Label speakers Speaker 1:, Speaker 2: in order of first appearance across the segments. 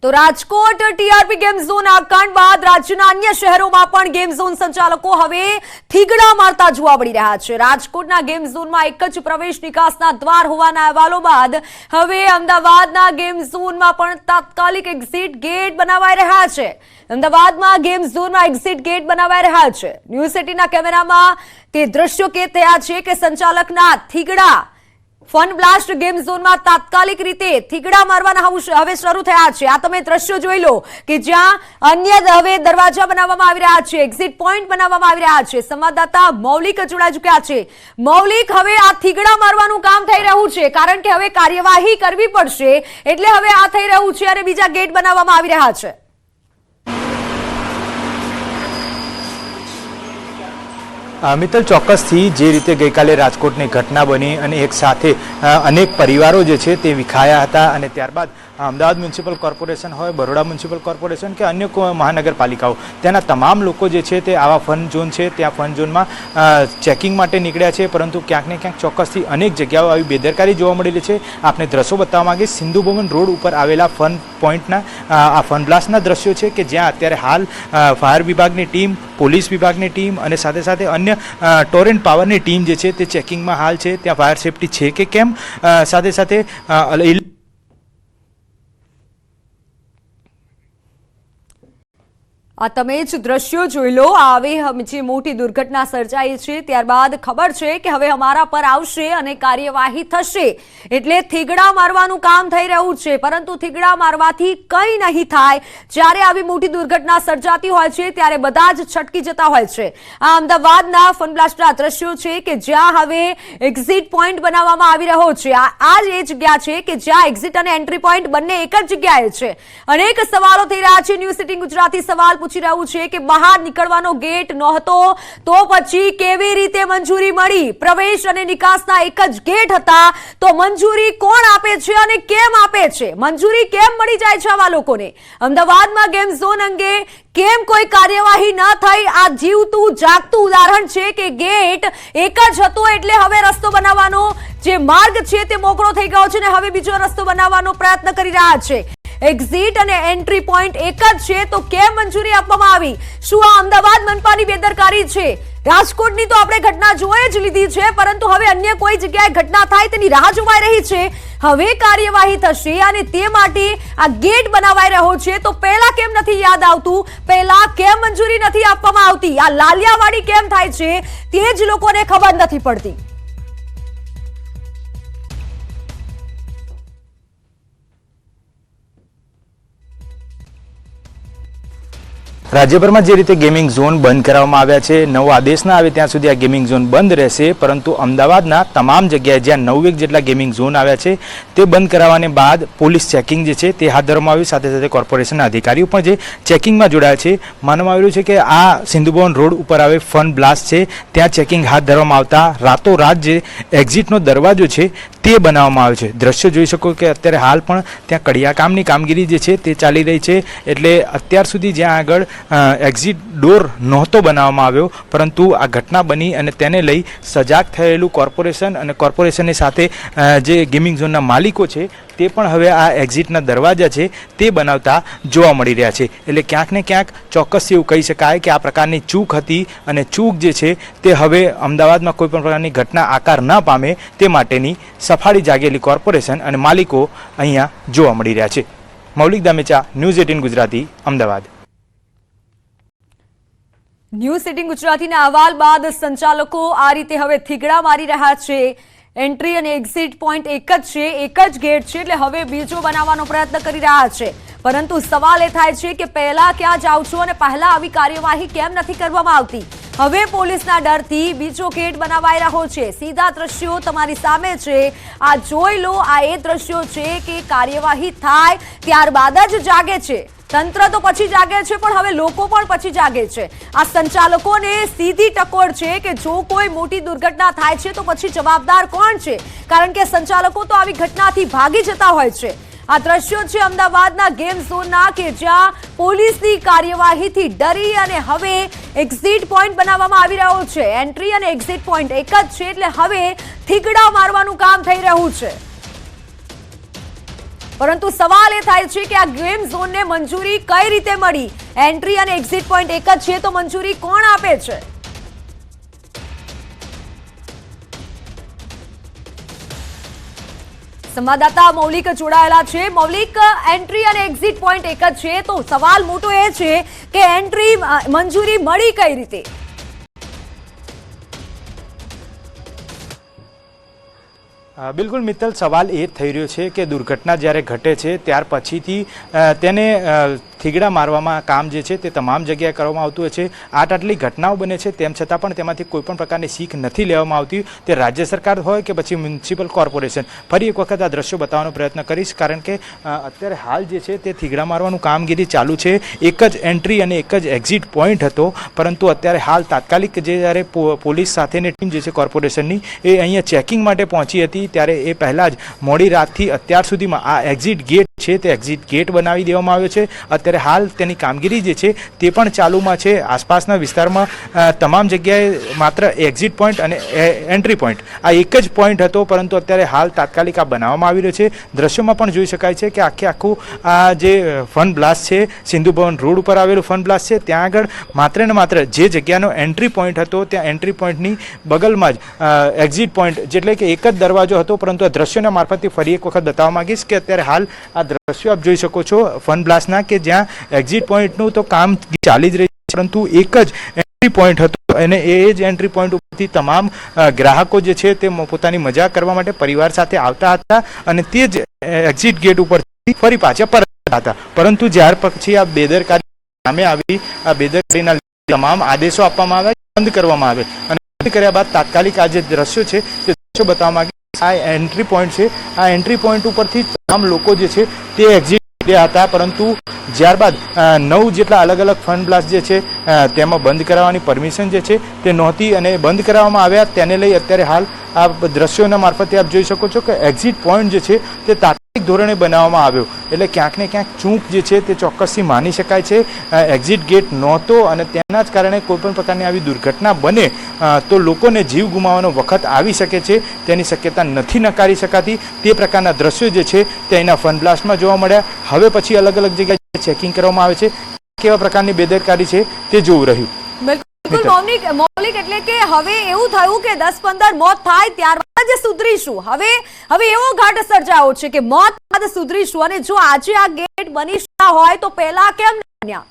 Speaker 1: તો Rajkot TRP game zone કાંડ બાદ રાજ્યના અન્ય શહેરોમાં પણ ગેમ ઝોન સંચાલકો હવે થીગડા મારતા જોવા મળી રહ્યા છે। રાજકોટના ગેમ ઝોનમાં એક જ પ્રવેશ નિકાસના દ્વાર હોવાના અહેવાલો બાદ હવે અમદાવાદના ગેમ ઝોનમાં પણ તાત્કાલિક એક્ઝિટ ગેટ બનાવાઈ રહ્યા છે। અમદાવાદમાં ગેમ ઝોનમાં એક્ઝિટ ગેટ બનાવાઈ રહ્યા છે। ન્યૂઝ સિટીના કેમેરામાં તે દ્રશ્યો કેદ થયા છે કે સંચાલકના થીગડા ફન બ્લાસ્ટ ગેમ ઝોનમાં તાત્કાલિક રીતે થીગડા મારવાના હવે શરૂ થયા છે। આ તમે દ્રશ્યો જોઈ લો કે જ્યાં અન્ય હવે દરવાજા બનાવવામાં આવી રહ્યા છે, એક્ઝિટ પોઈન્ટ બનાવવામાં આવી રહ્યા છે। સંવાદદાતા મૌલિક જોડાઈ ચૂક્યા છે। મૌલિક, હવે આ થીગડા મારવાનું કામ થઈ રહ્યું છે કારણ કે હવે કાર્યવાહી કરવી પડશે, એટલે હવે આ થઈ રહ્યું છે અને બીજા ગેટ બનાવવામાં આવી રહ્યા છે।
Speaker 2: મિત્તલ, ચોક્કસથી જે રીતે ગઈકાલે રાજકોટની ઘટના બની અને એક સાથે અનેક પરિવારો જે છે તે વિખાયા હતા અને ત્યારબાદ અમદાવાદ મ્યુનિસિપલ કોર્પોરેશન હોય, બરોડા મ્યુનિસિપલ કોર્પોરેશન કે અન્ય મહાનગરપાલિકાઓ, તેના તમામ લોકો જે છે તે આવા ફન ઝોન છે ત્યાં ફન ઝોનમાં ચેકિંગ માટે નીકળ્યા છે, પરંતુ ક્યાંક ને ક્યાંક ચોક્કસથી અનેક જગ્યાઓ આવી બેદરકારી જોવા મળેલી છે। આપણે દ્રશ્યો બતાવવા માંગીએ સિંધુ ભવન રોડ ઉપર આવેલા ફન પોઈન્ટના આ ફન બ્લાસ્ટના દ્રશ્યો છે કે જ્યાં અત્યારે હાલ ફાયર વિભાગની ટીમ, પોલીસ વિભાગની ટીમ અને સાથે સાથે અન્ય ટોરેન્ટ પાવરની ટીમ જે છે તે ચેકિંગમાં હાલ છે। ત્યાં ફાયર સેફટી છે કે કેમ, સાથે સાથે
Speaker 1: આ તમે જ દ્રશ્યો જોઈ લો। આવી જે મોટી દુર્ઘટના સર્જાઈ છે ત્યારબાદ ખબર છે કે હવે અમારા પર આવશે અને કાર્યવાહી થશે, એટલે થીગડા મારવાનું કામ થઈ રહ્યું છે, પરંતુ થીગડા મારવાથી કંઈ નહીં થાય। જ્યારે આવી મોટી દુર્ઘટના સર્જાતી હોય છે ત્યારે બધા જ છટકી જતા હોય છે। આ અમદાવાદના ફન બ્લાસ્ટના દ્રશ્યો છે કે જ્યાં હવે એક્ઝિટ પોઈન્ટ બનાવવામાં આવી રહ્યો છે। આ જ એ જગ્યા છે કે જ્યાં એક્ઝિટ અને એન્ટ્રી પોઈન્ટ બંને એક જ જગ્યાએ છે। અનેક સવાલો થઈ રહ્યા છે। ન્યૂઝ સિટી ગુજરાતી સવાલ પૂછી રહ્યું છે કે બહાર નીકળવાનો ગેટ નહોતો તો પછી કેવી રીતે મંજૂરી મળી? પ્રવેશ અને નિકાસના એક જ ગેટ હતા તો મંજૂરી કોણ આપે છે અને કેમ આપે છે? મંજૂરી કેમ મળી જાય છે આવા લોકોને? અમદાવાદમાં ગેમ ઝોન અંગે કેમ કોઈ કાર્યવાહી ન થઈ? આ જીવતું જાગતું ઉદાહરણ છે કે ગેટ એક જ હતો એટલે હવે રસ્તો બનાવવાનો જે માર્ગ છે તે મોકળો થઈ ગયો છે અને હવે બીજો રસ્તો બનાવવાનો પ્રયત્ન કરી રહ્યા છે। એક્ઝિટ અને એન્ટ્રી પોઈન્ટ એક જ છે તો કેમ મંજૂરી આપવામાં આવી? શું આ અમદાવાદ મનપાની બેદરકારી છે? રાજકોટની તો આપણે ઘટના જોઈ જ લીધી છે, પરંતુ હવે અન્ય કોઈ જગ્યાએ ઘટના થાય તેની રાહ જોવાઈ રહી છે। હવે કાર્યવાહી થશે અને તે માટે આ ગેટ બનાવાઈ રહ્યો છે, તો પહેલા કેમ નથી યાદ આવતું? પહેલા કેમ મંજૂરી નથી આપવામાં આવતી? આ લાલિયાવાડી કેમ થાય છે તે જ લોકોને ખબર નથી પડતી।
Speaker 2: રાજ્યભરમાં જે રીતે ગેમિંગ ઝોન બંધ કરવામાં આવ્યા છે, નવો આદેશ ના આવે ત્યાં સુધી આ ગેમિંગ ઝોન બંધ રહેશે, પરંતુ અમદાવાદના તમામ જગ્યાએ જ્યાં 9 જેટલા ગેમિંગ ઝોન આવ્યા છે તે બંધ કરાવવાને બાદ પોલીસ ચેકિંગ જે છે તે હાથ ધરવામાં આવ્યું। સાથે સાથે કોર્પોરેશનના અધિકારીઓ પણ જે ચેકિંગમાં જોડાયા છે। માનવામાં આવ્યું છે કે આ સિંધુ ભવન રોડ ઉપર આવે ફન બ્લાસ્ટ છે ત્યાં ચેકિંગ હાથ ધરવામાં આવતા રાતોરાત જે એક્ઝિટનો દરવાજો છે તે બનાવવામાં આવ્યો છે। દ્રશ્ય જોઈ શકો કે અત્યારે હાલ પણ ત્યાં કડિયાકામની કામગીરી જે છે તે ચાલી રહી છે, એટલે અત્યાર સુધી જ્યાં આગળ એક્ઝિટ ડોર નહોતો બનાવવામાં આવ્યો, પરંતુ આ ઘટના બની અને તેને લઈ સજાગ થયેલું કોર્પોરેશન અને કોર્પોરેશનની સાથે જે ગેમિંગ ઝોનના માલિકો છે તે પણ હવે આ એક્ઝિટના દરવાજા છે તે બનાવતા જોવા મળી રહ્યા છે। એટલે ક્યાંક ને ક્યાંક ચોક્કસ એવું કહી શકાય કે આ પ્રકારની ચૂક હતી અને ચૂક જે છે તે હવે અમદાવાદમાં કોઈ પણ પ્રકારની ઘટના આકાર ન પામે તે માટેની સફાળી જાગેલી કોર્પોરેશન અને માલિકો અહીંયા જોવા મળી રહ્યા છે। Maulik Damecha, news 18 Gujarati, Ahmedabad.
Speaker 1: News city ગુજરાતીના અહેવાલ બાદ સંચાલકો આ રીતે હવે થીગડા મારી રહ્યા છે। એન્ટ્રી અને એક્ઝિટ પોઈન્ટ એક જ છે, એક જ ગેટ છે, એટલે હવે બીજો બનાવવાનો પ્રયત્ન કરી રહ્યા છે, પરંતુ સવાલ એ થાય છે કે પહેલા ક્યાં જાઓ છો અને પહેલા આવી કાર્યવાહી કેમ નથી કરવામાં આવતી? હવે પોલીસના ડરથી બીજો ગેટ બનાવાઈ રહ્યો છે। સીધા દ્રશ્યો તમારી સામે છે, આ જોઈ લો। આ એ દ્રશ્યો છે કે કાર્યવાહી થાય ત્યારબાદ જ જાગે છે તંત્ર, તો પછી જાગે છે પણ હવે લોકો પણ પછી જાગે છે। આ સંચાલકોને સીધી ટકોર છે કે જો કોઈ મોટી દુર્ઘટના થાય છે તો પછી જવાબદાર કોણ છે? કારણ કે સંચાલકો તો આવી ઘટનાથી ભાગી જતા હોય છે। આ દ્રશ્યો છે અમદાવાદના ગેમ ઝોનના કે જ્યાં પોલીસની કાર્યવાહીથી ડરી અને હવે એક્ઝિટ પોઈન્ટ બનાવવામાં આવી રહ્યો છે। એન્ટ્રી અને એક્ઝિટ પોઈન્ટ એક જ છે એટલે હવે થીગડા મારવાનું કામ થઈ રહ્યું છે। પરંતુ સવાલ એ થાય છે કે આ ગેમ ઝોનને મંજૂરી કઈ રીતે મળી? એન્ટ્રી અને એક્ઝિટ પોઈન્ટ એક જ છે તો મંજૂરી કોણ આપે છે? સંવાદદાતા મૌલિક જોડાયેલા છે. મૌલિક, એન્ટ્રી અને એક્ઝિટ પોઈન્ટ એક જ છે તો સવાલ મોટો એ છે કે એન્ટ્રી મંજૂરી મળી કઈ રીતે?
Speaker 2: બિલકુલ મિત્તલ, સવાલ એ થઈ રહ્યો છે કે દુર્ઘટના જ્યારે ઘટે છે ત્યાર પછીથી તેને થીગડા મારવામાં કામ જે છે તે તમામ જગ્યાએ કરવામાં આવતું હોય છે. આટલી ઘટનાઓ બને છે તેમ છતાં પણ તેમાંથી કોઈપણ પ્રકારની શીખ નથી લેવામાં આવતી. તે રાજ્ય સરકાર હોય કે પછી મ્યુનિસિપલ કોર્પોરેશન. ફરી એક વખત આ દ્રશ્યો બતાવવાનો પ્રયત્ન કરીશ, કારણ કે અત્યારે હાલ જે છે તે થીગડા મારવાનું કામગીરી ચાલુ છે. એક જ એન્ટ્રી અને એક જ એક્ઝિટ પોઈન્ટ હતો, પરંતુ અત્યારે હાલ તાત્કાલિક જ્યારે પોલીસ સાથેની ટીમ જે છે કોર્પોરેશનની એ અહીંયા ચેકિંગ માટે પહોંચી હતી, ત્યારે એ પહેલાં જ મોડી રાતથી અત્યાર સુધીમાં આ એક્ઝિટ ગેટ છે તે એક્ઝિટ ગેટ બનાવી દેવામાં આવ્યો છે. અત્યારે હાલ તેની કામગીરી જે છે તે પણ ચાલુમાં છે. આસપાસના વિસ્તારમાં તમામ જગ્યાએ માત્ર એક્ઝિટ પોઈન્ટ અને એન્ટ્રી પોઈન્ટ આ એક જ પોઈન્ટ હતો, પરંતુ અત્યારે હાલ તાત્કાલિક આ બનાવવામાં આવી રહ્યો છે. દ્રશ્યોમાં પણ જોઈ શકાય છે કે આખું આ જે ફન બ્લાસ્ટ છે, સિંધુ ભવન રોડ ઉપર આવેલું ફન બ્લાસ્ટ છે, ત્યાં આગળ માત્ર ને માત્ર જે જગ્યાનો એન્ટ્રી પોઈન્ટ હતો ત્યાં એન્ટ્રી પોઈન્ટની બગલમાં જ એક્ઝિટ પોઈન્ટ, એટલે કે એક જ દરવાજો હતો. પરંતુ આ દ્રશ્યોના મારફતથી ફરી એક વખત બતાવવા માંગીશ કે અત્યારે હાલ આ દ્રશ્યો આપ જોઈ શકો છો ફન બ્લાસ્ટના, કે જ્યાં એક્ઝિટ પોઈન્ટનું તો કામ ચાલી જ રહી છે, પરંતુ એક જ એન્ટ્રી પોઈન્ટ હતો અને એ જ એન્ટ્રી પોઈન્ટ ઉપરથી તમામ ગ્રાહકો જે છે તે પોતાની મજા કરવા માટે પરિવાર સાથે આવતા હતા અને તે જ એક્ઝિટ ગેટ ઉપરથી ફરી પાછા પરત હતા. પરંતુ ત્યાર પછી આ બેદરકારી સામે આવી, આ બેદરકારીના તમામ આદેશો આપવામાં આવ્યા, બંધ કરવામાં આવે અને બંધ કર્યા બાદ તાત્કાલિક આ જે દ્રશ્યો છે તે દ્રશ્યો બતાવવા માંગે. આ એન્ટ્રી પોઈન્ટ છે, આ એન્ટ્રી પોઈન્ટ ઉપરથી તમામ લોકો જે છે તે એક્ઝિટ હતા, પરંતુ ત્યારબાદ 9 જેટલા અલગ અલગ ફન બ્લાસ્ટ જે છે તેમાં બંધ કરાવવાની પરમિશન જે છે તે નહોતી અને બંધ કરાવવામાં આવ્યા. તેને લઈ અત્યારે હાલ આ દ્રશ્યોના મારફતે આપ જોઈ શકો છો કે એક્ઝિટ પોઈન્ટ જે છે તે તાત્કાલિક ધોરણે બનાવવામાં આવ્યો. એટલે ક્યાંક ને ક્યાંક ચૂક જે છે તે ચોક્કસથી માની શકાય છે. એક્ઝિટ ગેટ નહોતો અને તેના જ કારણે કોઈપણ પ્રકારની આવી દુર્ઘટના બને તો લોકોને જીવ ગુમાવવાનો વખત આવી શકે છે, તેની શક્યતા નથી નકારી શકાતી. તે પ્રકારના દ્રશ્યો જે છે તે અહીંના ફન બ્લાસ્ટમાં જોવા મળ્યા. હવે પછી અલગ અલગ જગ્યાએ ચેકિંગ કરવામાં આવે છે. કેવા પ્રકારની બેદરકારી છે તે જોવું રહ્યું.
Speaker 1: બિલકુલ મૌલિક, એટલે કે હવે એવું થયું કે 10-15 મોત થાય ત્યારબાદ જ સુધરીશું. હવે એવો ઘાટ સર્જાયો છે કે મોત બાદ સુધરીશું, અને જો આજે આ ગેટ બની શકતા હોય તો પહેલા કેમ બન્યા?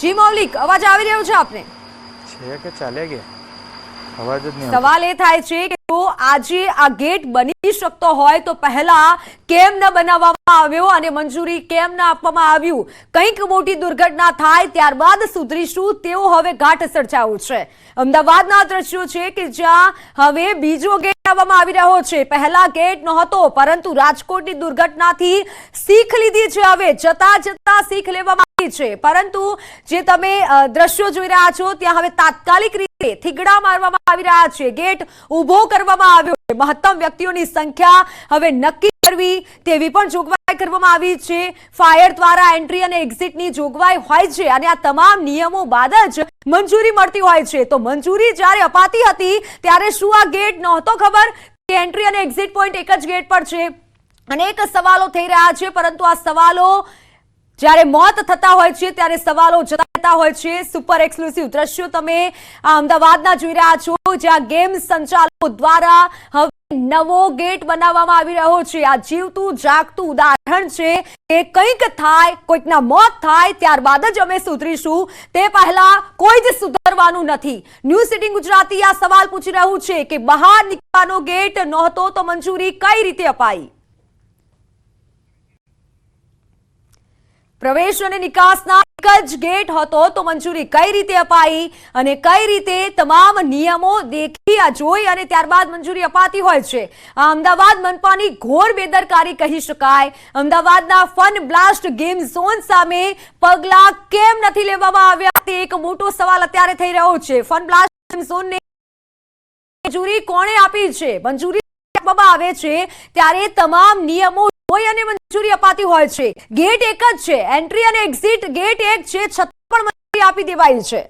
Speaker 1: જી મૌલિક, અવાજ આવી રહ્યો છે આપને?
Speaker 2: છે કે ચાલે ગયા અવાજ જ નહીં.
Speaker 1: સવાલ એ થાય છે કે જો આજે આ ગેટ બની શકતો હોય તો પહેલા કેમ ન બનાવવામાં આવ્યો અને મંજૂરી કેમ ન આપવામાં આવ્યું? કંઈક મોટી દુર્ઘટના થાય ત્યારબાદ સુધરીશું તેવો હવે ઘાટ સર્જાયો છે. અમદાવાદના દ્રશ્યો છે કે જ્યાં હવે બીજો ગેટ આવવામાં આવી રહ્યો છે. પહેલા ગેટ નહોતો, પરંતુ રાજકોટની દુર્ઘટનાથી શીખ લીધી છે. હવે જતા જતા શીખ લેવામાં આવી છે, પરંતુ જે તમે દ્રશ્યો જોઈ રહ્યા છો ત્યાં હવે તાત્કાલિક રીતે થીગડા મારવામાં આવી રહ્યા છે. ગેટ ઉભો કરવામાં આવ્યો છે. મહત્તમ વ્યક્તિઓની સંખ્યા હવે નક્કી કરવી તેવી પણ જોગવાઈ કરવામાં આવી છે. ફાયર દ્વારા એન્ટ્રી અને એક્ઝિટની જોગવાઈ હોય છે અને આ તમામ નિયમો બાદ જ મંજૂરી મળતી હોય છે. તો મંજૂરી જ્યારે અપાતી હતી ત્યારે શું આ ગેટ નહોતો ખબર કે એન્ટ્રી અને એક્ઝિટ પોઈન્ટ એક જ ગેટ પર છે? અનેક સવાલો થઈ રહ્યા છે, પરંતુ આ સવાલો જ્યારે મોત થતા હોય છે ત્યારે સવાલો જતા હોય છે. સુપર એક્સક્લુસિવ દ્રશ્યો તમે અમદાવાદના જોઈ રહ્યા છો, જ્યાં ગેમ સંચાલકો દ્વારા હવે નવો ગેટ બનાવવામાં આવી રહ્યો છે. આ જીવતું જાગતું ઉદાહરણ છે કે કંઈક થાય, કોઈકના મોત થાય ત્યારબાદ જ અમે સુધરીશું, તે પહેલા કોઈ જ સુધરવાનું નથી. ન્યૂઝ સિટી ગુજરાતી આ સવાલ પૂછી રહ્યું છે કે બહાર નીકળવાનો ગેટ નહોતો તો મંજૂરી કઈ રીતે અપાઈ? પ્રવેશ અને નિકાસના એક જ ગેટ હતો તો મંજૂરી કઈ રીતે અપાઈ અને કઈ રીતે તમામ નિયમો દેખી જોઈ અને ત્યારબાદ મંજૂરી અપાતી હોય છે? આ અમદાવાદ મનપાની ઘોર બેદરકારી કહી શકાય. અમદાવાદના ફન બ્લાસ્ટ ગેમ ઝોન સામે પગલા કેમ નથી લેવામાં આવ્યા તે એક મોટો સવાલ અત્યારે થઈ રહ્યો છે. ફન બ્લાસ્ટ ગેમ ઝોનને મંજૂરી કોણે આપી છે? મંજૂરી આપવામાં આવે છે ત્યારે તમામ નિયમો જોઈ અને મંજૂરી અપાતી હોય છે. ગેટ એક જ છે, એન્ટ્રી અને એક્ઝિટ ગેટ એક છે, છતાં પણ મંજૂરી આપી દેવાય છે.